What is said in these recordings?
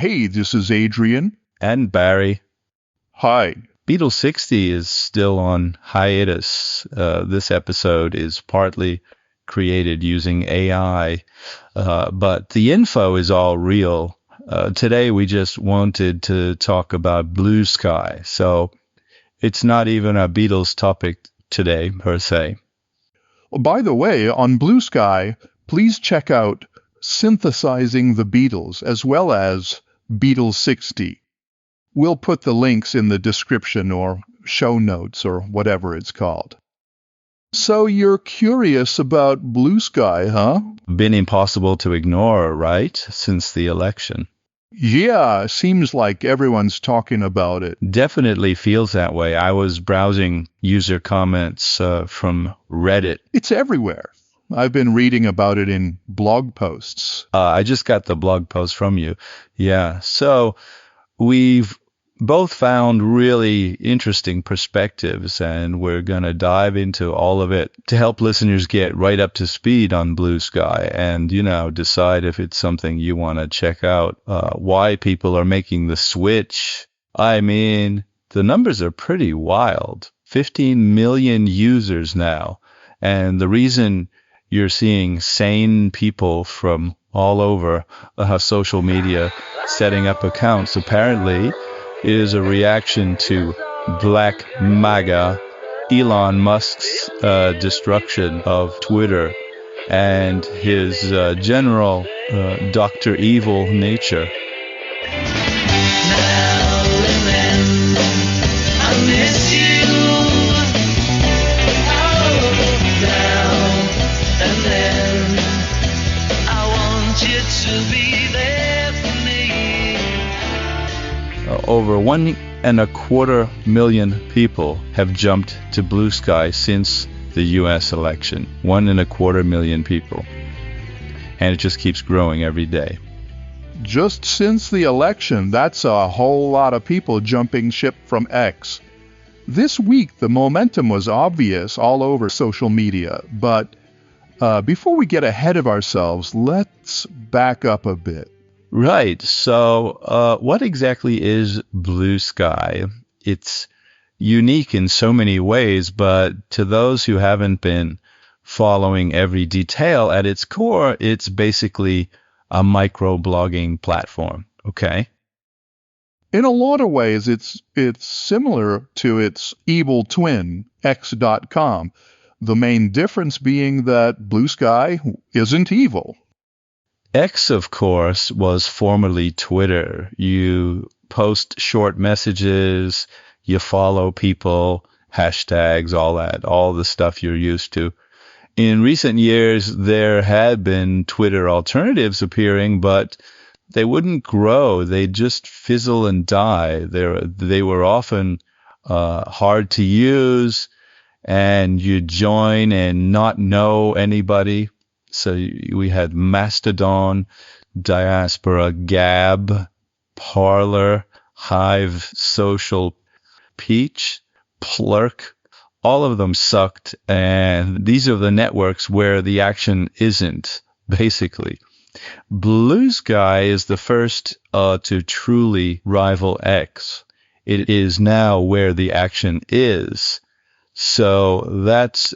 Hey, this is Adrian. And Barry. Hi. Beatles 60 is still on hiatus. This episode is partly created using AI, but the info is all real. Today we just wanted to talk about Bluesky, so it's not even a Beatles topic today, per se. By the way, on Bluesky, please check out Synthesizing the Beatles as well as Beatles 60. We'll put the links in the description or show notes or whatever it's called. So you're curious about Bluesky, huh? Been impossible to ignore, right? Since the election. Yeah, seems like everyone's talking about it. Definitely feels that way. I was browsing user comments from Reddit. It's everywhere. I've been reading about it in blog posts. I just got the blog post from you. Yeah. So we've both found really interesting perspectives, and we're going to dive into all of it to help listeners get right up to speed on Bluesky and, decide if it's something you want to check out, why people are making the switch. I mean, the numbers are pretty wild. 15 million users now. And the reason you're seeing sane people from all over social media setting up accounts apparently is a reaction to Black MAGA, Elon Musk's destruction of Twitter, and his general Dr. Evil nature. Now and then, I miss you. Oh, now and then, I want you to be there for me. Over 1.25 million people have jumped to Bluesky since the U.S. election. 1.25 million people. And it just keeps growing every day. Just since the election, that's a whole lot of people jumping ship from X. This week, the momentum was obvious all over social media. But before we get ahead of ourselves, let's back up a bit. Right. So what exactly is Bluesky? It's unique in so many ways, but to those who haven't been following every detail, at its core, it's basically a microblogging platform. Okay? In a lot of ways, it's similar to its evil twin, X.com. The main difference being that Bluesky isn't evil. X, of course, was formerly Twitter. You post short messages, you follow people, hashtags, all the stuff you're used to. In recent years, there had been Twitter alternatives appearing, but they wouldn't grow. They'd just fizzle and die. They were often hard to use, and you'd join and not know anybody. So we had Mastodon, Diaspora, Gab, Parler, Hive, Social, Peach, Plurk. All of them sucked, and these are the networks where the action isn't, basically. Bluesky is the first to truly rival X. It is now where the action is. So that's,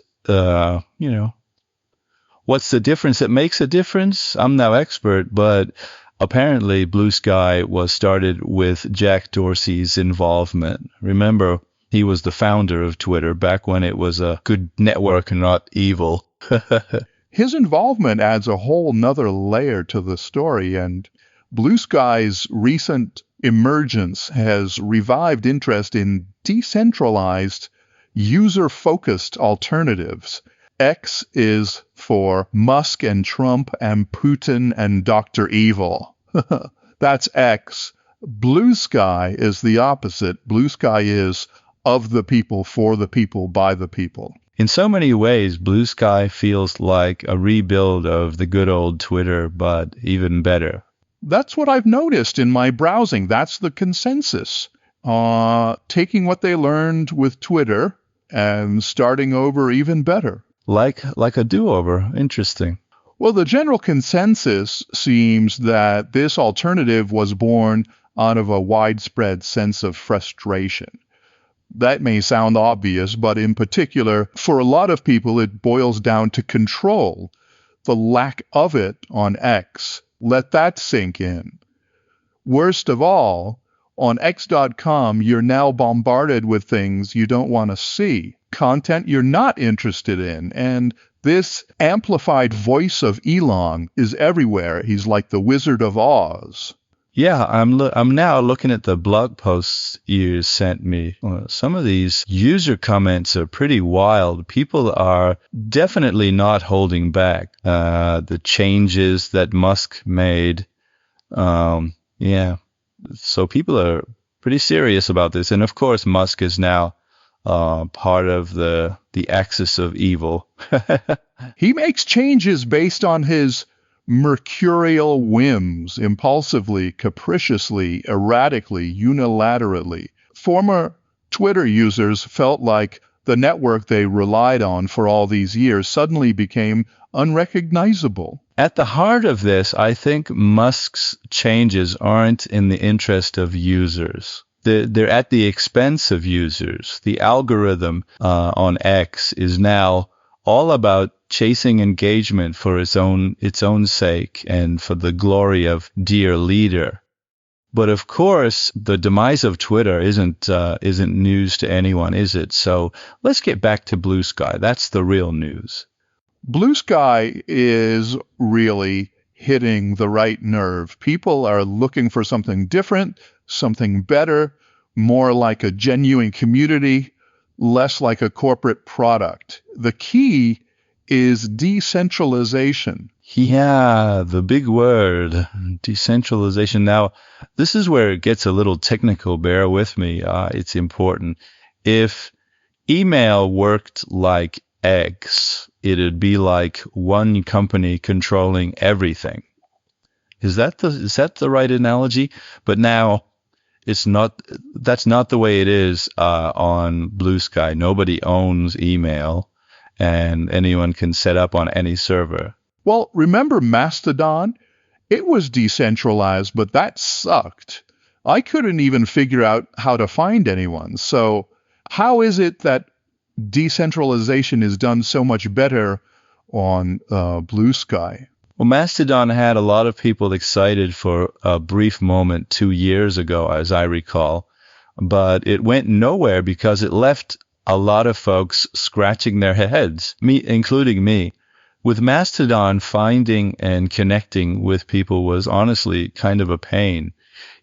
what's the difference? It makes a difference. I'm no expert, but apparently Bluesky was started with Jack Dorsey's involvement. Remember, he was the founder of Twitter back when it was a good network and not evil. His involvement adds a whole nother layer to the story, and Bluesky's recent emergence has revived interest in decentralized, user-focused alternatives. X is for Musk and Trump and Putin and Dr. Evil. That's X. Bluesky is the opposite. Bluesky is of the people, for the people, by the people. In so many ways, Bluesky feels like a rebuild of the good old Twitter, but even better. That's what I've noticed in my browsing. That's the consensus. Taking what they learned with Twitter and starting over even better. Like a do-over. Interesting. Well, the general consensus seems that this alternative was born out of a widespread sense of frustration. That may sound obvious, but in particular, for a lot of people, it boils down to control, the lack of it on X. Let that sink in. Worst of all, on X.com, you're now bombarded with things you don't want to see, content you're not interested in, and this amplified voice of Elon is everywhere. He's like the Wizard of Oz. Yeah, I'm now looking at the blog posts you sent me. Some of these user comments are pretty wild. People are definitely not holding back. The changes that Musk made. Yeah. So people are pretty serious about this. And of course, Musk is now part of the axis of evil. He makes changes based on his mercurial whims, impulsively, capriciously, erratically, unilaterally. Former Twitter users felt like the network they relied on for all these years suddenly became unrecognizable. At the heart of this, I think Musk's changes aren't in the interest of users. They're at the expense of users. The algorithm on X is now all about chasing engagement for its own sake and for the glory of dear leader. But of course, the demise of Twitter isn't news to anyone, is it? So let's get back to Bluesky. That's the real news. Bluesky is really hitting the right nerve. People are looking for something different, something better, more like a genuine community, less like a corporate product. The key is decentralization. Yeah, the big word, decentralization. Now, this is where it gets a little technical. Bear with me. It's important. If email worked like X, it'd be like one company controlling everything. Is that the right analogy? But now it's not. That's not the way it is on Bluesky. Nobody owns email, and anyone can set up on any server. Well, remember Mastodon? It was decentralized, but that sucked. I couldn't even figure out how to find anyone. So how is it that decentralization is done so much better on Bluesky? Well, Mastodon had a lot of people excited for a brief moment 2 years ago, as I recall, but it went nowhere because it left a lot of folks scratching their heads, me including me. With Mastodon, finding and connecting with people was honestly kind of a pain.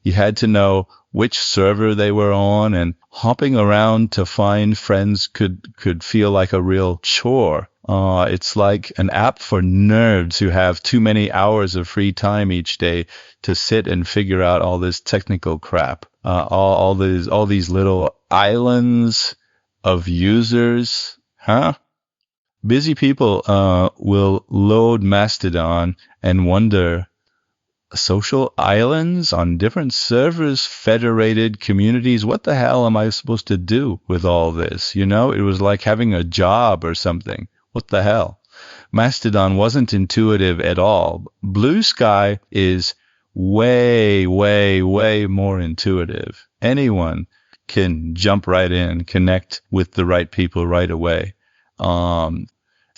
You had to know which server they were on, and hopping around to find friends could feel like a real chore. It's like an app for nerds who have too many hours of free time each day to sit and figure out all this technical crap. All these little islands of users, huh? Busy people will load Mastodon and wonder, social islands on different servers, federated communities, what the hell am I supposed to do with all this? You know, it was like having a job or something. What the hell? Mastodon wasn't intuitive at all. Bluesky is way, way, way more intuitive. Anyone can jump right in, connect with the right people right away.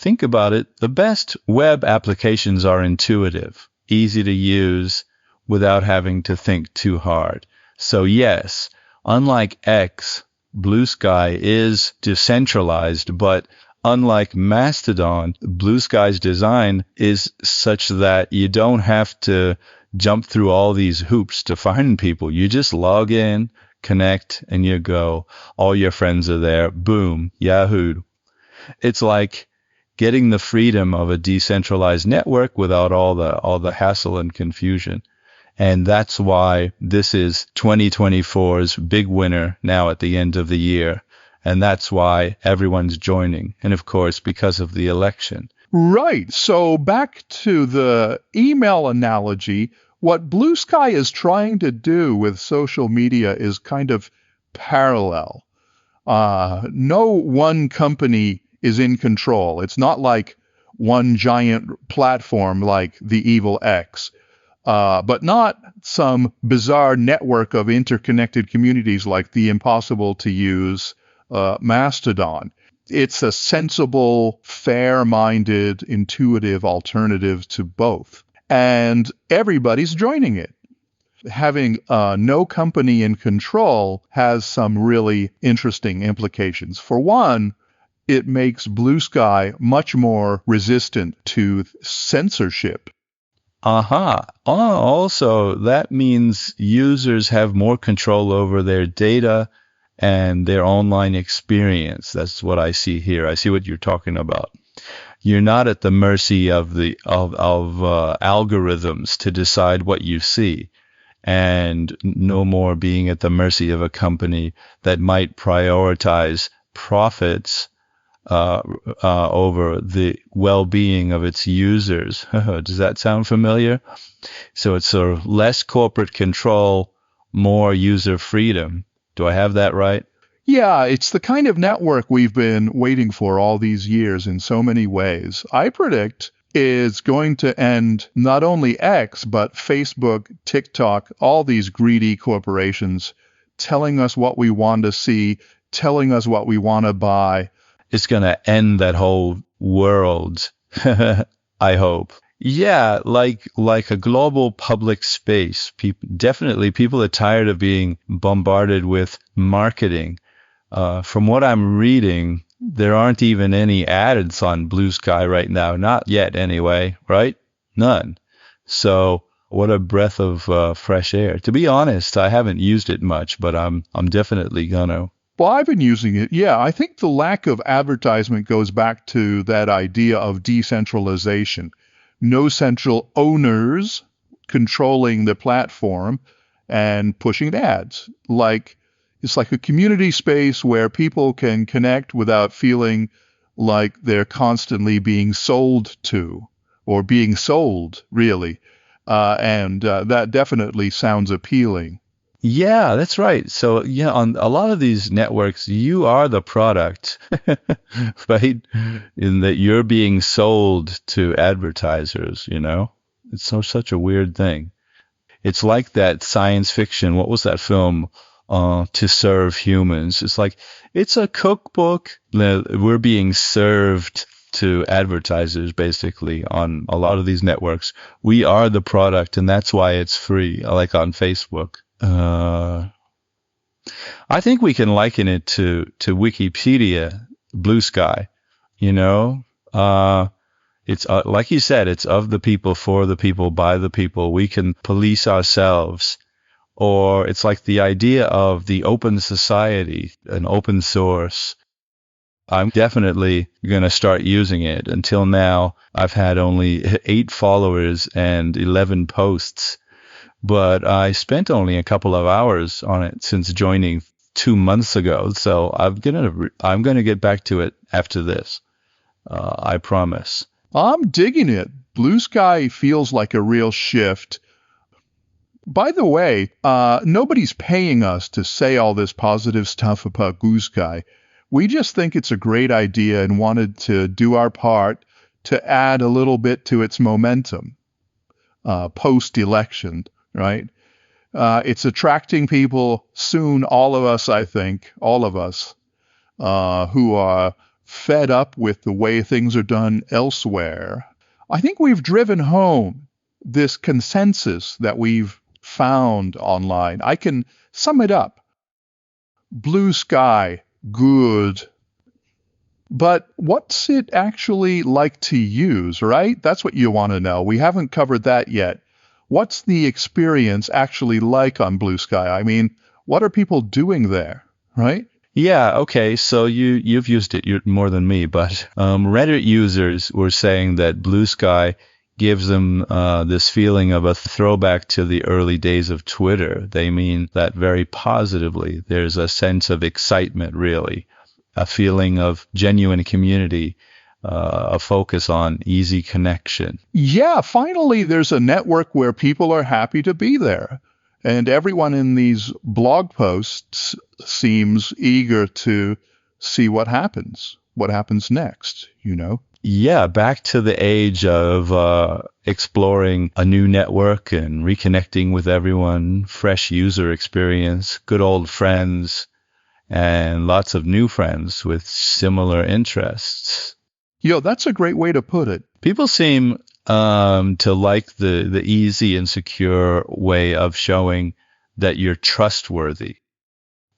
Think about it. The best web applications are intuitive, easy to use without having to think too hard. So yes, unlike X, Bluesky is decentralized, but unlike Mastodon, Bluesky's design is such that you don't have to jump through all these hoops to find people. You just log in, connect, and you go. All your friends are there. Boom, Yahoo. It's like getting the freedom of a decentralized network without all the hassle and confusion. And that's why this is 2024's big winner now at the end of the year. And that's why everyone's joining. And of course, because of the election. Right. So back to the email analogy, what Bluesky is trying to do with social media is kind of parallel. No one company is in control. It's not like one giant platform like the evil X, but not some bizarre network of interconnected communities like the impossible to use Mastodon. It's a sensible, fair-minded, intuitive alternative to both. And everybody's joining it. Having no company in control has some really interesting implications. For one, it makes Bluesky much more resistant to censorship. Also, that means users have more control over their data and their online experience. That's what I see here. I see what you're talking about. You're not at the mercy of algorithms to decide what you see, and no more being at the mercy of a company that might prioritize profits over the well-being of its users. Does that sound familiar? So it's sort of less corporate control, more user freedom. Do I have that right? Yeah, it's the kind of network we've been waiting for all these years in so many ways. I predict it's going to end not only X, but Facebook, TikTok, all these greedy corporations telling us what we want to see, telling us what we want to buy. It's going to end that whole world, I hope. Yeah, like a global public space. People are tired of being bombarded with marketing. From what I'm reading, there aren't even any ads on Bluesky right now. Not yet, anyway, right? None. So what a breath of fresh air. To be honest, I haven't used it much, but I'm definitely gonna. Well, I've been using it. Yeah, I think the lack of advertisement goes back to that idea of decentralization. No central owners controlling the platform and pushing ads. It's like a community space where people can connect without feeling like they're constantly being sold to or being sold, really. And that definitely sounds appealing. Yeah, that's right. So, yeah, on a lot of these networks, you are the product, right? In that you're being sold to advertisers, It's such a weird thing. It's like that science fiction. What was that film? To Serve Humans. It's like, it's a cookbook that we're being served to advertisers, basically, on a lot of these networks. We are the product, and that's why it's free, like on Facebook. I think we can liken it to Wikipedia, Bluesky. It's like you said, it's of the people, for the people, by the people. We can police ourselves. Or it's like the idea of the open society, an open source. I'm definitely going to start using it. Until now, I've had only 8 followers and 11 posts. But I spent only a couple of hours on it since joining 2 months ago. So I'm gonna get back to it after this. I promise. I'm digging it. Bluesky feels like a real shift. By the way, nobody's paying us to say all this positive stuff about Bluesky. We just think it's a great idea and wanted to do our part to add a little bit to its momentum post-election, right? It's attracting people soon, all of us, I think, all of us, who are fed up with the way things are done elsewhere. I think we've driven home this consensus that we've found online. I can sum it up. Bluesky, good. But what's it actually like to use, right? That's what you want to know. We haven't covered that yet. What's the experience actually like on Bluesky? I mean, what are people doing there, right? Yeah, okay, so you've used it more than me, but Reddit users were saying that Bluesky gives them this feeling of a throwback to the early days of Twitter. They mean that very positively. There's a sense of excitement, really, a feeling of genuine community, a focus on easy connection. Yeah, finally, there's a network where people are happy to be there. And everyone in these blog posts seems eager to see what happens next, Yeah, back to the age of exploring a new network and reconnecting with everyone, fresh user experience, good old friends, and lots of new friends with similar interests. That's a great way to put it. People seem to like the easy and secure way of showing that you're trustworthy.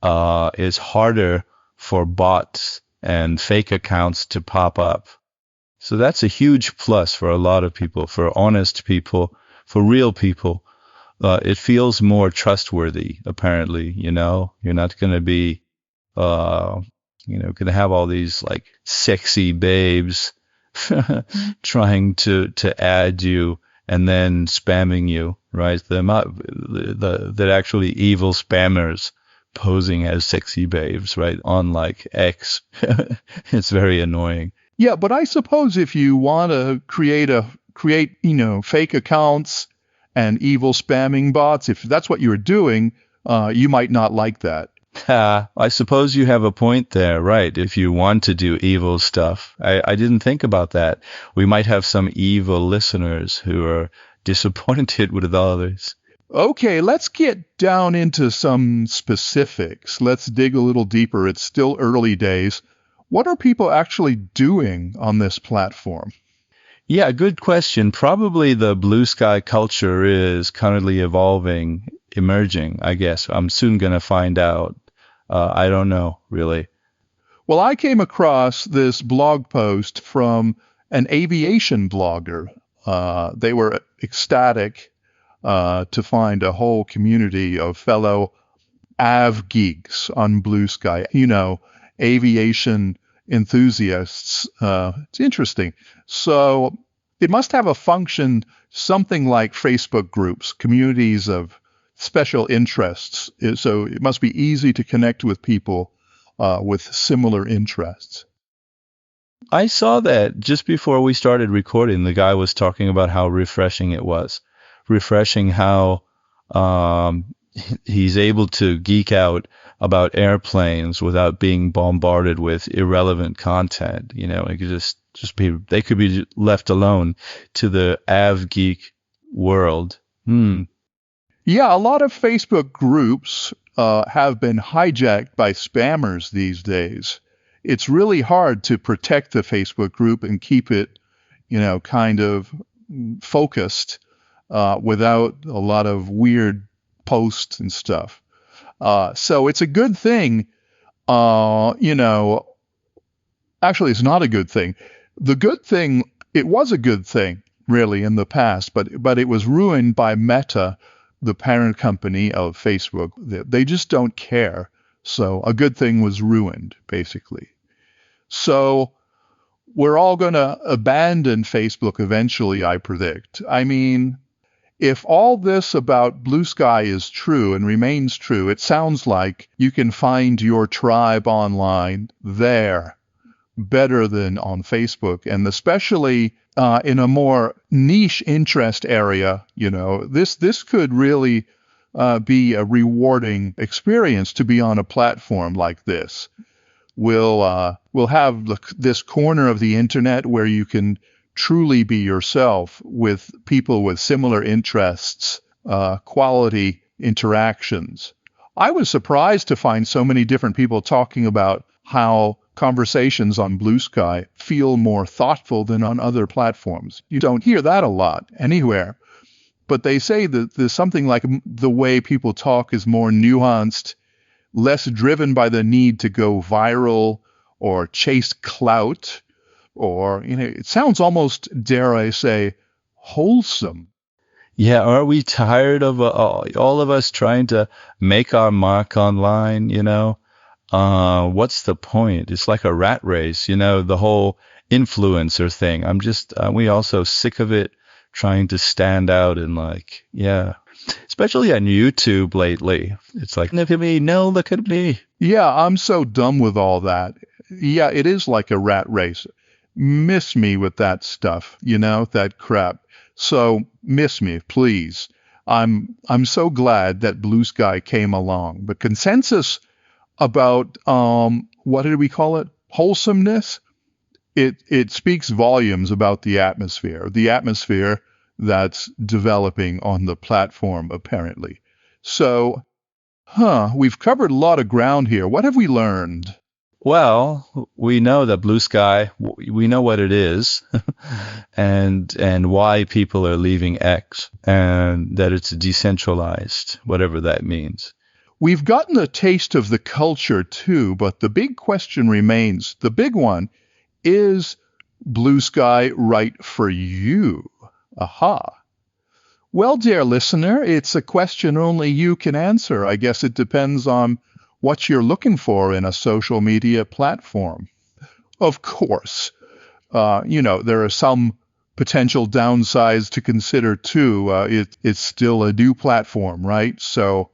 It's harder for bots and fake accounts to pop up. So that's a huge plus for a lot of people, for honest people, for real people. It feels more trustworthy, apparently, You're not going to be, going to have all these like sexy babes trying to add you and then spamming you, right? They're actually evil spammers posing as sexy babes, right? On like X. It's very annoying. Yeah, but I suppose if you want to create, fake accounts and evil spamming bots, if that's what you're doing, you might not like that. I suppose you have a point there, right? If you want to do evil stuff. I didn't think about that. We might have some evil listeners who are disappointed with others. Okay, let's get down into some specifics. Let's dig a little deeper. It's still early days. What are people actually doing on this platform? Yeah, good question. Probably the blue sky culture is currently evolving, emerging, I guess. I'm soon going to find out. I don't know, really. Well, I came across this blog post from an aviation blogger. They were ecstatic to find a whole community of fellow av geeks on Blue Sky. Aviation enthusiasts. It's interesting. So it must have a function something like Facebook groups, communities of special interests. So it must be easy to connect with people with similar interests. I saw that just before we started recording. The guy was talking about how refreshing it was. Refreshing how he's able to geek out about airplanes without being bombarded with irrelevant content. It could just be, they could be left alone to the av geek world. Yeah, a lot of Facebook groups have been hijacked by spammers these days. It's really hard to protect the Facebook group and keep it, kind of focused without a lot of weird posts and stuff. So it's a good thing. Actually, it's not a good thing. The good thing, it was a good thing, really, in the past, but it was ruined by Meta, the parent company of Facebook. They just don't care. So a good thing was ruined, basically. So we're all going to abandon Facebook eventually, I predict. I mean, if all this about Blue Sky is true and remains true, it sounds like you can find your tribe online there better than on Facebook, and especially in a more niche interest area. This could really be a rewarding experience to be on a platform like this. We'll have this corner of the internet where you can truly be yourself with people with similar interests, quality interactions. I was surprised to find so many different people talking about how conversations on Blue Sky feel more thoughtful than on other platforms. You don't hear that a lot anywhere. But they say that there's something like the way people talk is more nuanced, less driven by the need to go viral or chase clout, or, it sounds almost, dare I say, wholesome. Yeah, are we tired of all of us trying to make our mark online, What's the point? It's like a rat race, the whole influencer thing. We also sick of it trying to stand out and especially on YouTube lately. It's like, look at me, no, look at me. Yeah, I'm so done with all that. Yeah, it is like a rat race. Miss me with that stuff, that crap. So miss me, please. I'm so glad that Blue Sky came along. But consensus about what did we call it? Wholesomeness? it speaks volumes about the atmosphere that's developing on the platform, apparently. So, we've covered a lot of ground here. What have we learned? Well, we know that Blue Sky, we know what it is and why people are leaving X, and that it's decentralized, whatever that means. We've gotten a taste of the culture too, but the big question remains. The big one is Blue Sky right for you? Aha. Well, dear listener, it's a question only you can answer. I guess it depends on what you're looking for in a social media platform. Of course, there are some potential downsides to consider too. It's still a new platform, right? So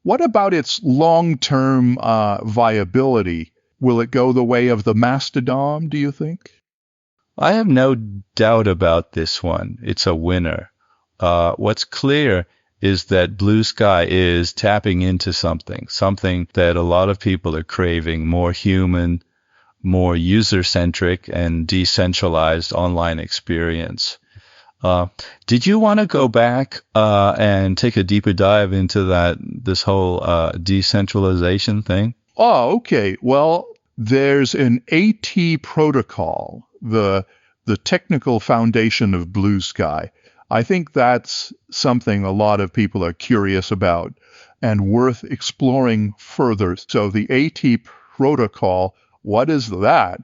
what about its long-term viability? Will it go the way of the Mastodon, do you think? I have no doubt about this one. It's a winner. What's clear is that Blue Sky is tapping into something that a lot of people are craving: more human, more user-centric, and decentralized online experience. Did you want to go back and take a deeper dive into this whole decentralization thing? Oh, okay. Well, there's an AT protocol, the technical foundation of Blue Sky. I think that's something a lot of people are curious about and worth exploring further. So the AT protocol, what is that?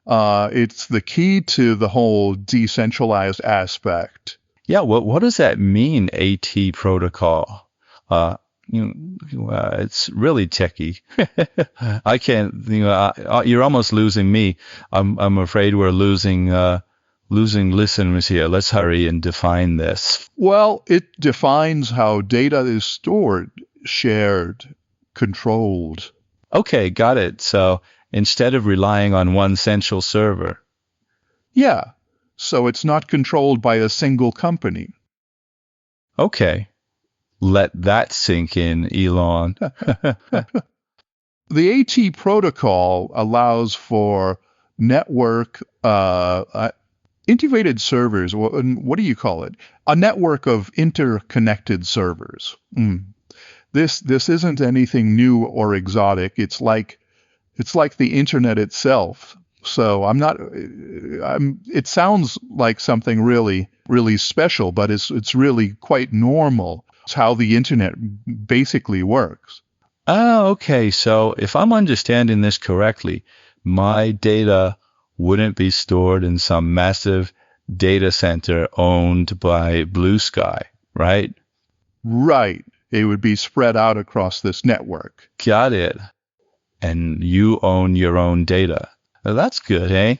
It's the key to the whole decentralized aspect. Yeah, what does that mean, AT protocol? It's really techy. I can't. You're almost losing me. I'm afraid we're losing listeners here. Let's hurry and define this. Well, it defines how data is stored, shared, controlled. Okay, got it. So instead of relying on one central server. Yeah, so it's not controlled by a single company. Okay, let that sink in, Elon. The AT protocol allows for network integrated servers. What do you call it? A network of interconnected servers. This isn't anything new or exotic. It's like the internet itself. So it sounds like something really, really special, but it's really quite normal. It's how the internet basically works. Oh, okay. So if I'm understanding this correctly, my data wouldn't be stored in some massive data center owned by Blue Sky, right? Right. It would be spread out across this network. Got it. And you own your own data. Well, that's good, eh?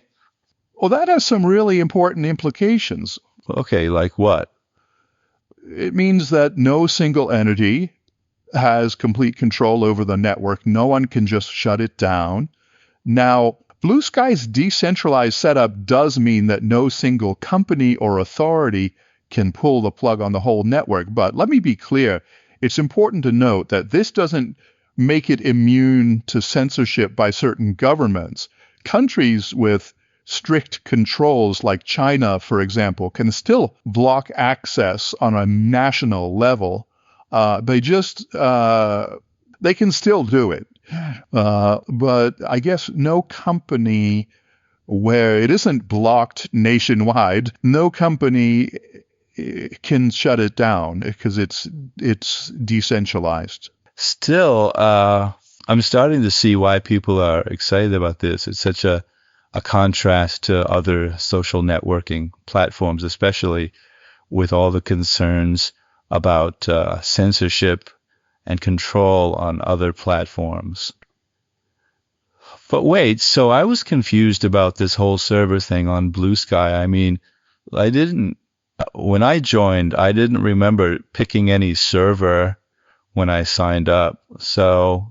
Well, that has some really important implications. Okay, like what? It means that no single entity has complete control over the network. No one can just shut it down. Now, Blue Sky's decentralized setup does mean that no single company or authority can pull the plug on the whole network. But let me be clear. It's important to note that this doesn't make it immune to censorship by certain governments. Countries with strict controls like China, for example, can still block access on a national level. They can still do it. But I guess no company where it isn't blocked nationwide, no company can shut it down because it's decentralized. Still, I'm starting to see why people are excited about this. It's such a contrast to other social networking platforms, especially with all the concerns about censorship and control on other platforms. But wait, so I was confused about this whole server thing on Blue Sky. I mean, when I joined, I didn't remember picking any server when I signed up. So,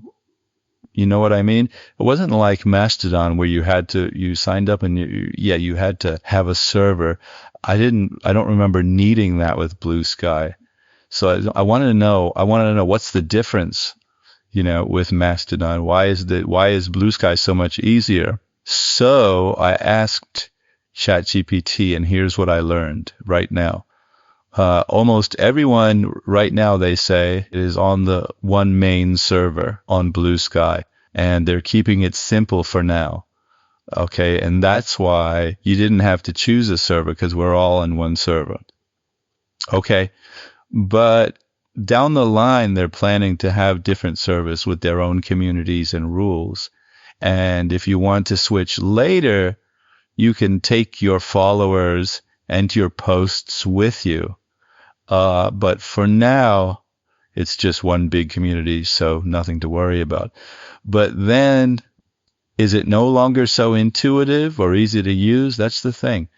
you know what I mean? It wasn't like Mastodon where you signed up and you had to have a server. I don't remember needing that with Blue Sky. So I wanted to know what's the difference, with Mastodon. Why is Blue Sky so much easier? So I asked ChatGPT, and here's what I learned right now. Almost everyone right now, they say, is on the one main server on Bluesky, and they're keeping it simple for now. Okay, and that's why you didn't have to choose a server because we're all on one server. Okay, but down the line, they're planning to have different servers with their own communities and rules. And if you want to switch later, you can take your followers and your posts with you. But for now, it's just one big community, so nothing to worry about. But then, is it no longer so intuitive or easy to use? That's the thing.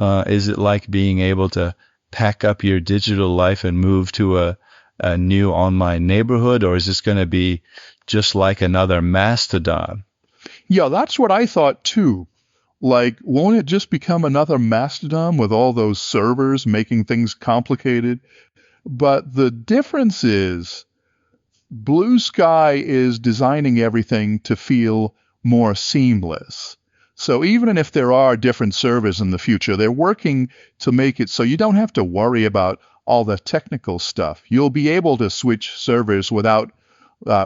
Is it like being able to pack up your digital life and move to a new online neighborhood, or is this going to be just like another Mastodon? Yeah, that's what I thought too. Like, won't it just become another Mastodon with all those servers making things complicated? But the difference is Bluesky is designing everything to feel more seamless. So even if there are different servers in the future, they're working to make it so you don't have to worry about all the technical stuff. You'll be able to switch servers without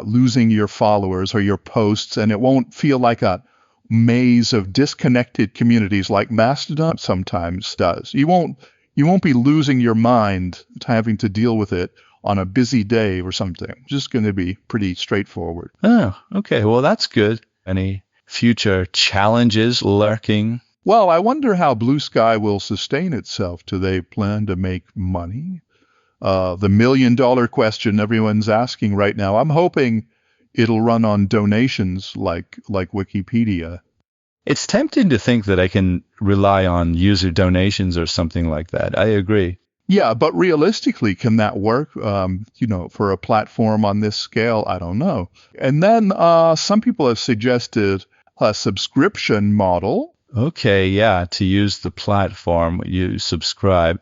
losing your followers or your posts, and it won't feel like a maze of disconnected communities like Mastodon sometimes does. You won't be losing your mind having to deal with it on a busy day or something. It's just going to be pretty straightforward. Oh, okay. Well, that's good. Any future challenges lurking? Well, I wonder how Bluesky will sustain itself. Do they plan to make money? The $1 million question everyone's asking right now. I'm hoping it'll run on donations like Wikipedia. It's tempting to think that I can rely on user donations or something like that. I agree. Yeah, but realistically, can that work? For a platform on this scale, I don't know. And then some people have suggested a subscription model. Okay, yeah, to use the platform, you subscribe.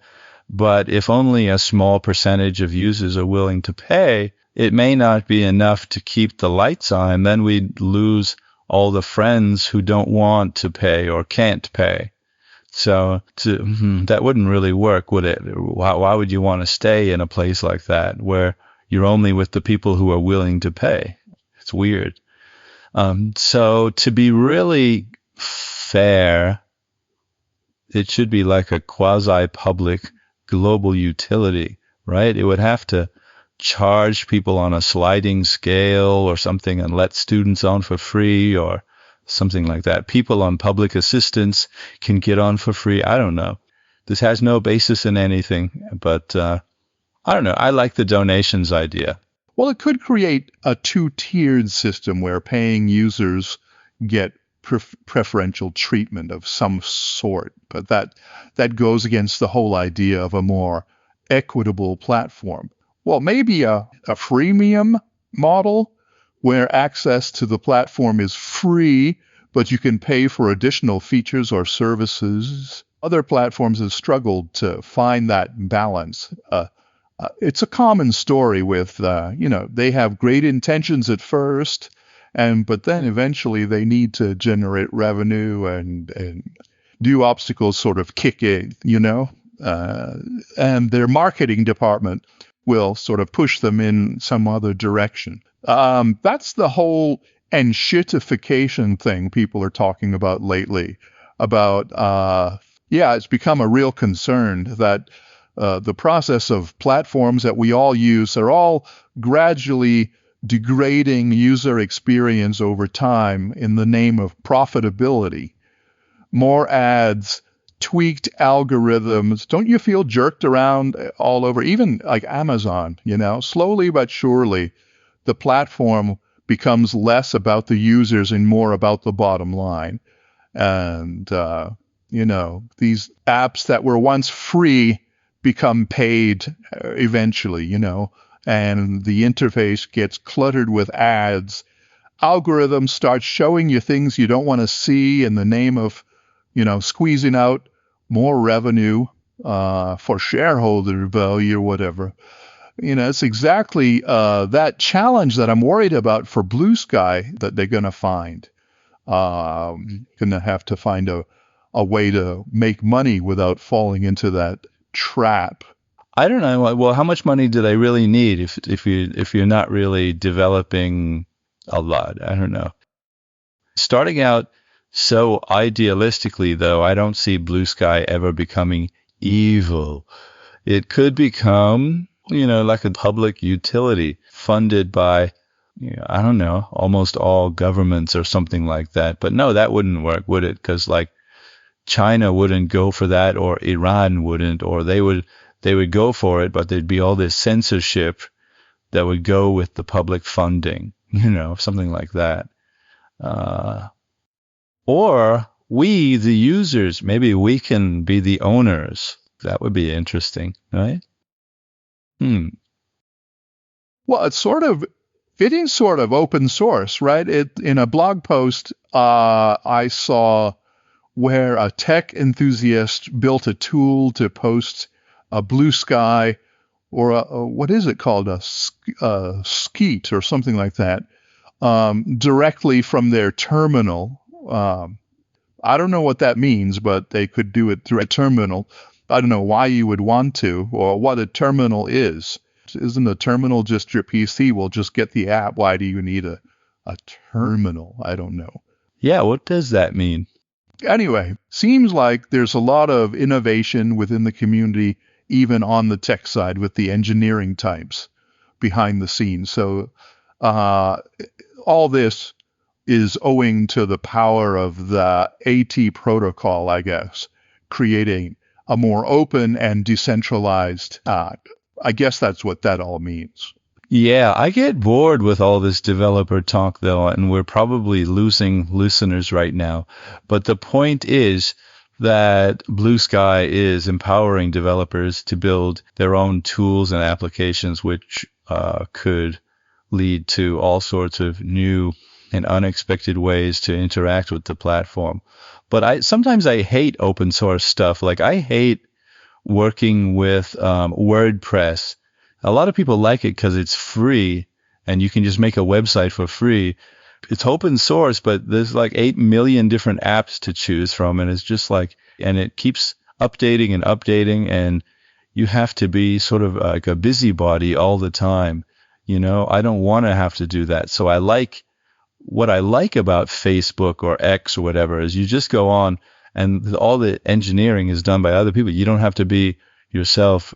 But if only a small percentage of users are willing to pay, it may not be enough to keep the lights on. Then we'd lose all the friends who don't want to pay or can't pay. So that wouldn't really work, would it? Why would you want to stay in a place like that where you're only with the people who are willing to pay? It's weird. So to be really fair, it should be like a quasi-public global utility, right? It would have to charge people on a sliding scale or something and let students on for free or something like that. People on public assistance can get on for free. I don't know. This has no basis in anything, but I don't know. I like the donations idea. Well, it could create a two-tiered system where paying users get preferential treatment of some sort, but that goes against the whole idea of a more equitable platform. Well, maybe a freemium model where access to the platform is free, but you can pay for additional features or services. Other platforms have struggled to find that balance. It's a common story with, they have great intentions at first, but then eventually they need to generate revenue and new obstacles sort of kick in, and their marketing department will sort of push them in some other direction. That's the whole enshittification thing people are talking about lately. It's become a real concern that the process of platforms that we all use are all gradually degrading user experience over time in the name of profitability. More ads, tweaked algorithms. Don't you feel jerked around all over? Even like Amazon, slowly but surely, the platform becomes less about the users and more about the bottom line. And, these apps that were once free become paid eventually, and the interface gets cluttered with ads. Algorithms start showing you things you don't want to see in the name of, squeezing out more revenue for shareholder value or whatever. It's exactly that challenge that I'm worried about for Bluesky that they're going to find. Gonna have to find a way to make money without falling into that trap. I don't know. Well, how much money do they really need if you're not really developing a lot? I don't know. Starting out so idealistically, though, I don't see Bluesky ever becoming evil. It could become, like a public utility funded by, I don't know, almost all governments or something like that. But no, that wouldn't work, would it? Because like China wouldn't go for that, or Iran wouldn't, or they would go for it, but there'd be all this censorship that would go with the public funding, something like that. Or we, the users, maybe we can be the owners. That would be interesting, right? Well, it's sort of open source, right? In a blog post I saw where a tech enthusiast built a tool to post a Bluesky or what is it called, a skeet or something like that, directly from their terminal. I don't know what that means, but they could do it through a terminal. I don't know why you would want to, or what a terminal is. Isn't a terminal just your PC? We'll just get the app. Why do you need a terminal? I don't know. Yeah, what does that mean? Anyway, seems like there's a lot of innovation within the community, even on the tech side with the engineering types behind the scenes. So all this is owing to the power of the AT protocol, I guess, creating a more open and decentralized. I guess that's what that all means. Yeah, I get bored with all this developer talk, though, and we're probably losing listeners right now. But the point is that Bluesky is empowering developers to build their own tools and applications, which could lead to all sorts of new and unexpected ways to interact with the platform. But sometimes I hate open source stuff. Like I hate working with WordPress. A lot of people like it because it's free and you can just make a website for free. It's open source, but there's like 8 million different apps to choose from. And it's just like, and it keeps updating and updating, and you have to be sort of like a busybody all the time. I don't want to have to do that. So what I like about Facebook or X or whatever is you just go on and all the engineering is done by other people. You don't have to be yourself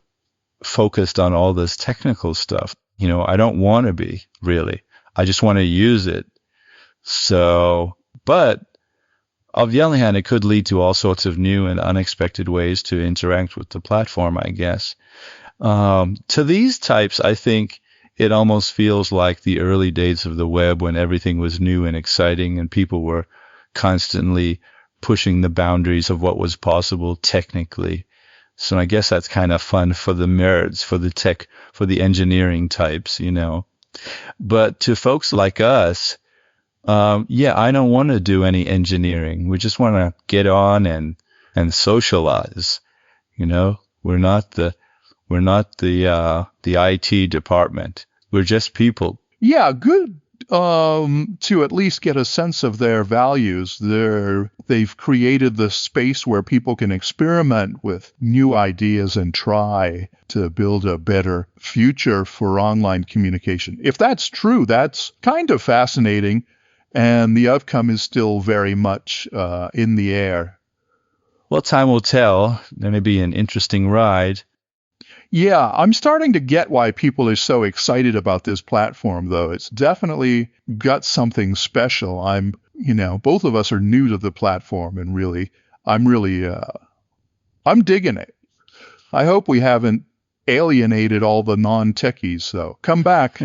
focused on all this technical stuff. I don't want to be, really. I just want to use it. So, but on the other hand, it could lead to all sorts of new and unexpected ways to interact with the platform, I guess. To these types, I think it almost feels like the early days of the web when everything was new and exciting and people were constantly pushing the boundaries of what was possible technically. So I guess that's kind of fun for the nerds, for the tech, for the engineering types, But to folks like us, I don't want to do any engineering. We just want to get on and socialize. We're not the IT department. We're just people. Yeah, good to at least get a sense of their values. They've created the space where people can experiment with new ideas and try to build a better future for online communication. If that's true, that's kind of fascinating, and the outcome is still very much in the air. Well, time will tell. There may be an interesting ride. Yeah, I'm starting to get why people are so excited about this platform, though. It's definitely got something special. Both of us are new to the platform, and I'm digging it. I hope we haven't alienated all the non-techies, though. Come back.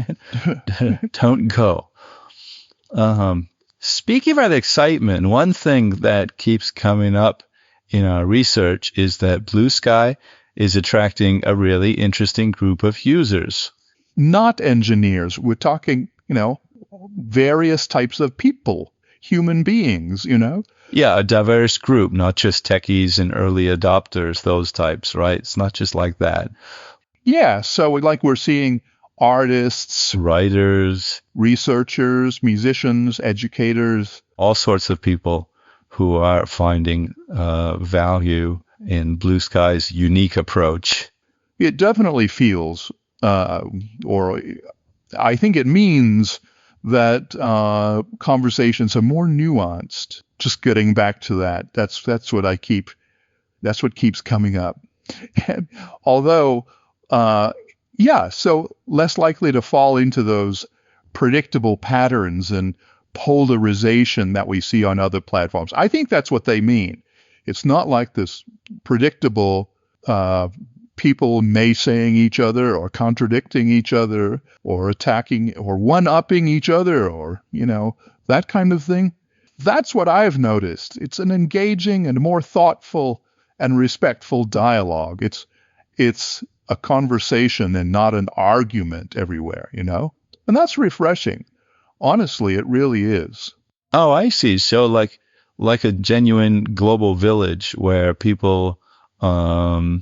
Don't go. Speaking about excitement, one thing that keeps coming up in our research is that Bluesky is attracting a really interesting group of users. Not engineers. We're talking, various types of people, human beings, Yeah, a diverse group, not just techies and early adopters, those types, right? It's not just like that. Yeah, so we're seeing artists, writers, researchers, musicians, educators. all sorts of people who are finding value in Blue Sky's unique approach. It definitely feels, or I think it means that conversations are more nuanced. Just getting back to that, that's what keeps coming up. And although, so less likely to fall into those predictable patterns and polarization that we see on other platforms. I think that's what they mean. It's not like this predictable people naysaying each other or contradicting each other or attacking or one-upping each other or, that kind of thing. That's what I've noticed. It's an engaging and more thoughtful and respectful dialogue. It's a conversation and not an argument everywhere, And that's refreshing. Honestly, it really is. Oh, I see. So like a genuine global village where people, because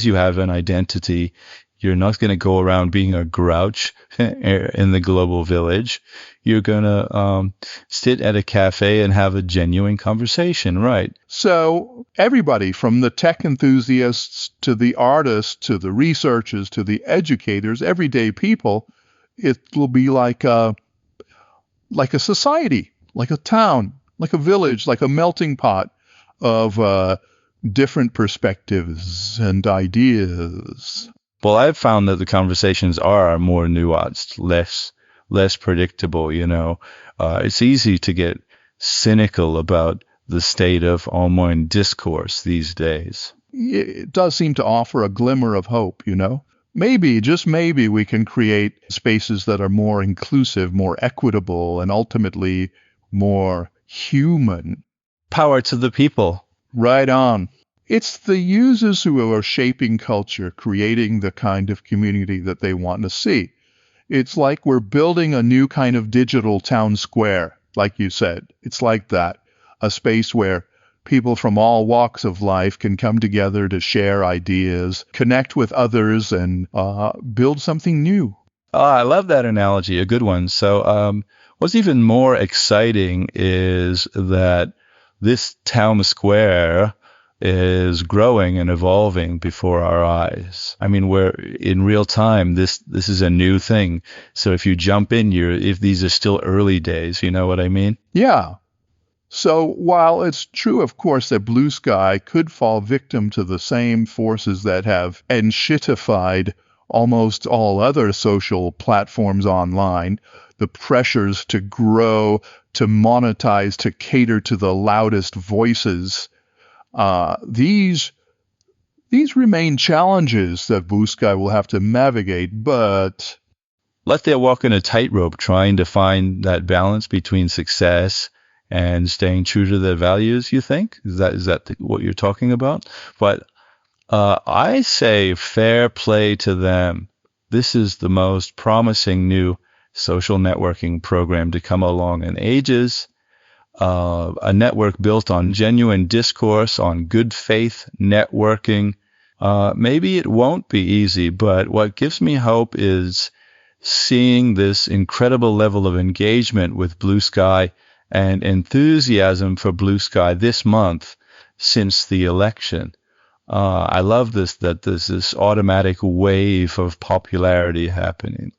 you have an identity, you're not going to go around being a grouch in the global village. You're going to sit at a cafe and have a genuine conversation, right? So everybody from the tech enthusiasts to the artists to the researchers to the educators, everyday people, it will be like a society, like a town, like a village, like a melting pot of different perspectives and ideas. Well, I've found that the conversations are more nuanced, less predictable, It's easy to get cynical about the state of online discourse these days. It does seem to offer a glimmer of hope, Maybe, just maybe, we can create spaces that are more inclusive, more equitable, and ultimately more human. Power to the people. Right on. It's the users who are shaping culture, creating the kind of community that they want to see. It's like we're building a new kind of digital town square, like you said. It's like that, a space where people from all walks of life can come together to share ideas, connect with others, and build something new. Oh, I love that analogy, a good one. So what's even more exciting is that this town square is growing and evolving before our eyes. I mean, we're in real time. This is a new thing. So if you jump in, if these are still early days, you know what I mean? Yeah. So while it's true, of course, that Blue Sky could fall victim to the same forces that have enshittified almost all other social platforms online, the pressures to grow, to monetize, to cater to the loudest voices, these remain challenges that Blue Sky will have to navigate, but like they're walking a tightrope trying to find that balance between success and staying true to their values, you think? Is that what you're talking about? But I say fair play to them. This is the most promising new social networking program to come along in ages. A network built on genuine discourse, on good faith networking. Maybe it won't be easy, but what gives me hope is seeing this incredible level of engagement with Blue Sky and enthusiasm for Blue Sky this month since the election. I love that there's this automatic wave of popularity happening,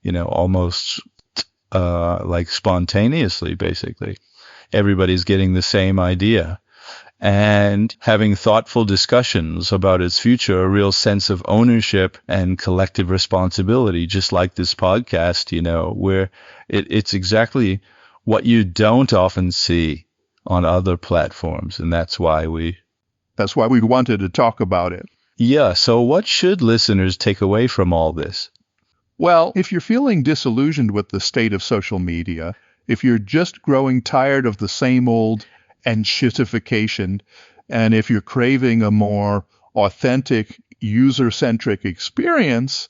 almost like spontaneously, basically. Everybody's getting the same idea and having thoughtful discussions about its future, a real sense of ownership and collective responsibility, just like this podcast, where it's exactly what you don't often see on other platforms. And that's why we wanted to talk about it. Yeah. So what should listeners take away from all this? Well, if you're feeling disillusioned with the state of social media, if you're just growing tired of the same old enshittification, and if you're craving a more authentic, user-centric experience,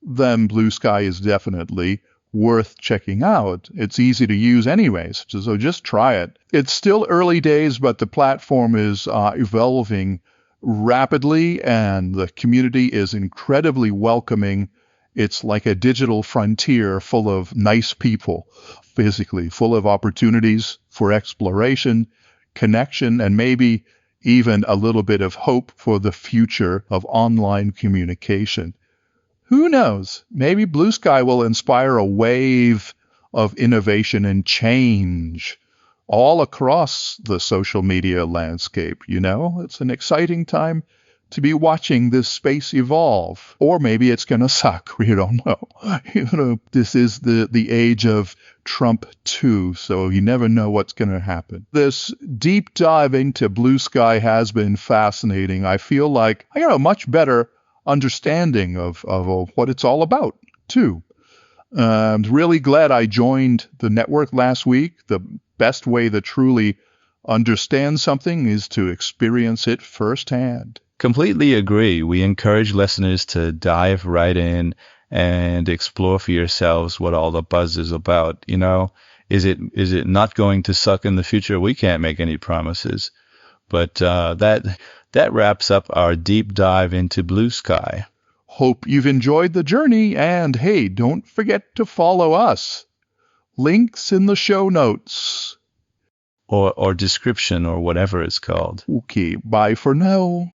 then Blue Sky is definitely worth checking out. It's easy to use anyways, so just try it. It's still early days, but the platform is evolving rapidly, and the community is incredibly welcoming It's like a digital frontier full of nice people, physically, full of opportunities for exploration, connection, and maybe even a little bit of hope for the future of online communication. Who knows? Maybe Blue Sky will inspire a wave of innovation and change all across the social media landscape. It's an exciting time to be watching this space evolve. Or maybe it's going to suck. We don't know. This is the age of Trump 2, so you never know what's going to happen. This deep dive into Blue Sky has been fascinating. I feel like I got a much better understanding of what it's all about, too. I'm really glad I joined the network last week. The best way to truly understand something is to experience it firsthand. Completely agree. We encourage listeners to dive right in and explore for yourselves what all the buzz is about. Is it not going to suck in the future? We can't make any promises. But that wraps up our deep dive into Blue Sky. Hope you've enjoyed the journey, and hey, don't forget to follow us. Links in the show notes. Or description, or whatever it's called. Okay, bye for now.